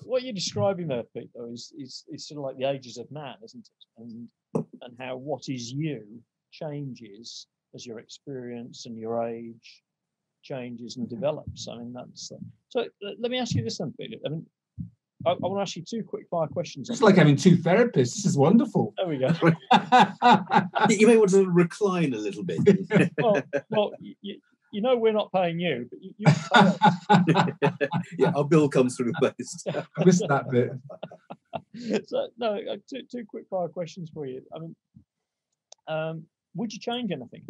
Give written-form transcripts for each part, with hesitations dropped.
what you're describing there, Pete, though, is sort of like the ages of man, isn't it? And how what is you changes as your experience and your age changes and develops. I mean, that's so. Let me ask you this then, Pete. I mean, I want to ask you two quick fire questions. It's like having two therapists. This is wonderful. There we go. You may want to recline a little bit. well, you know we're not paying you, but you pay us. Yeah, our bill comes through first. I missed that bit. So, no, two quick fire questions for you. I mean, would you change anything?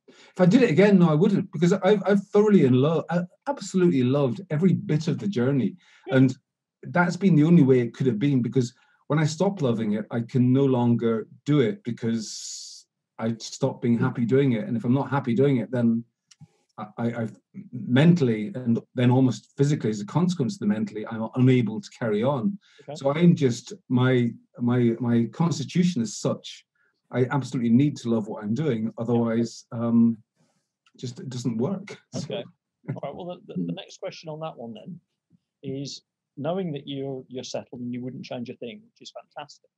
If I did it again, no, I wouldn't, because I've thoroughly I absolutely loved every bit of the journey. And that's been the only way it could have been, because when I stopped loving it, I can no longer do it because I stopped being happy doing it. And if I'm not happy doing it, then I've mentally and then almost physically, as a consequence of the mentally, I'm unable to carry on. Okay. So I'm just, my constitution is such, I absolutely need to love what I'm doing. Otherwise, just it doesn't work. Okay. All right. Well, the next question on that one then is, knowing that you're settled and you wouldn't change a thing, which is fantastic.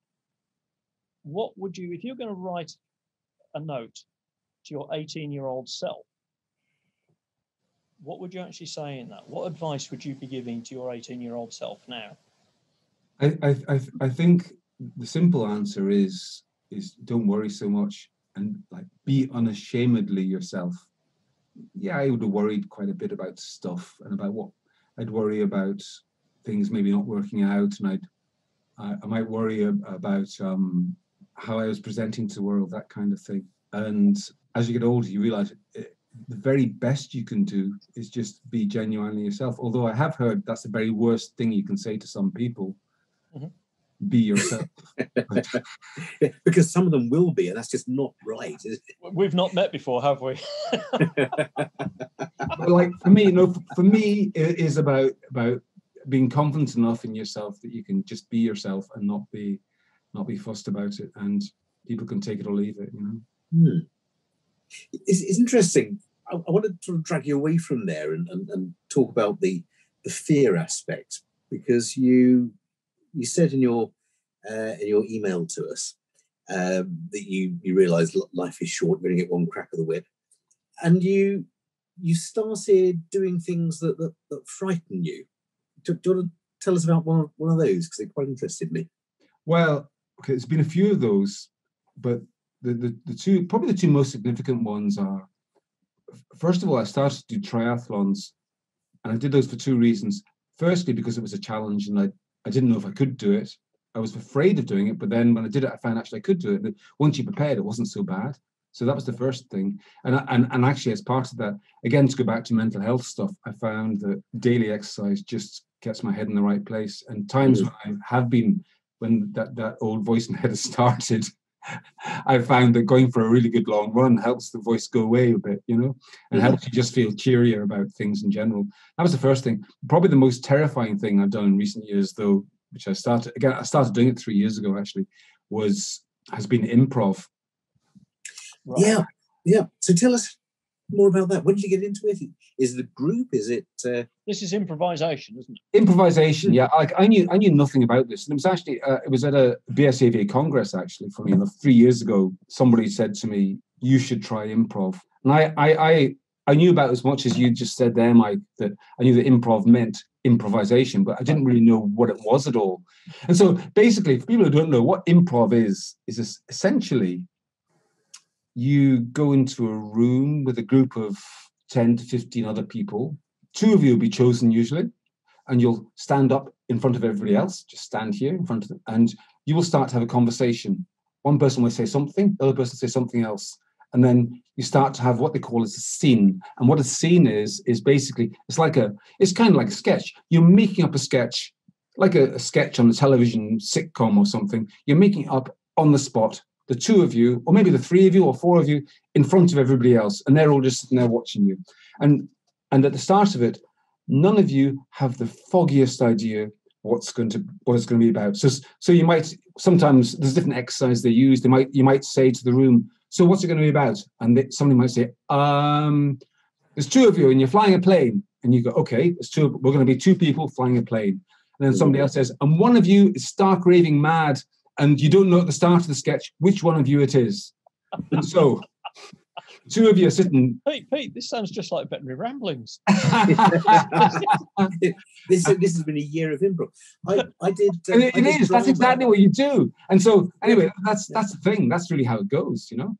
What would you, if you're going to write a note to your 18-year-old self, what would you actually say in that? What advice would you be giving to your 18-year-old self now? I think the simple answer is don't worry so much, and like be unashamedly yourself. Yeah, I would have worried quite a bit about stuff and about what I'd worry about, things maybe not working out, and I might worry about how I was presenting to the world, that kind of thing. And as you get older, you realize the very best you can do is just be genuinely yourself. Although I have heard that's the very worst thing you can say to some people. Mm-hmm. Be yourself. Because some of them will be, and that's just not right, is it? We've not met before, have we? Like for me, for me, it is about being confident enough in yourself that you can just be yourself and not be fussed about it, and people can take it or leave it. It's interesting. I want to sort of drag you away from there and talk about the fear aspect, because you said in your email to us that you realise life is short, you're going to get one crack of the whip, and you started doing things that frighten you. Do you want to tell us about one of those, because it quite interested me? Well, okay, there's been a few of those, but the two most significant ones are, first of all, I started to do triathlons, and I did those for two reasons. Firstly, because it was a challenge, and I didn't know if I could do it. I was afraid of doing it, but then when I did it, I found actually I could do it. And once you prepared, it wasn't so bad. So that was the first thing. And actually, as part of that, again, to go back to mental health stuff, I found that daily exercise just gets my head in the right place. And times when I have been, when that old voice in my head has started, I found that going for a really good long run helps the voice go away a bit, and helps you just feel cheerier about things in general. That was the first thing. Probably the most terrifying thing I've done in recent years, though, which I started doing it 3 years ago, actually, has been improv. Right. Yeah. So tell us more about that. When did you get into it? Is it a group? Is it? This is improvisation, isn't it? Improvisation. Yeah. I knew nothing about this, and it was actually it was at a BSAVA Congress, actually. Funny enough, 3 years ago, somebody said to me, "You should try improv," and I knew about as much as you just said there, Mike. That I knew that improv meant improvisation, but I didn't really know what it was at all. And so, basically, for people who don't know, what improv is essentially, you go into a room with a group of 10 to 15 other people. Two of you will be chosen usually, and you'll stand up in front of everybody else. Just stand here in front of them, and you will start to have a conversation. One person will say something, the other person will say something else. And then you start to have what they call as a scene. And what a scene is basically, it's kind of like a sketch. You're making up a sketch, like a sketch on a television sitcom or something. You're making it up on the spot, the two of you, or maybe the three of you or four of you, in front of everybody else. And they're all just sitting there watching you. And at the start of it, none of you have the foggiest idea what it's going to be about. So you might, sometimes there's different exercise they use. You might say to the room, "So what's it going to be about?" And somebody might say, "There's two of you and you're flying a plane." And you go, okay, we're going to be two people flying a plane. And then somebody else says, and one of you is stark raving mad, and you don't know at the start of the sketch which one of you it is. And so two of you are sitting. Pete, this sounds just like Veterinary Ramblings. This has been a year of improv. I did. It is. That's exactly what you do. And so, anyway, that's the thing. That's really how it goes, you know.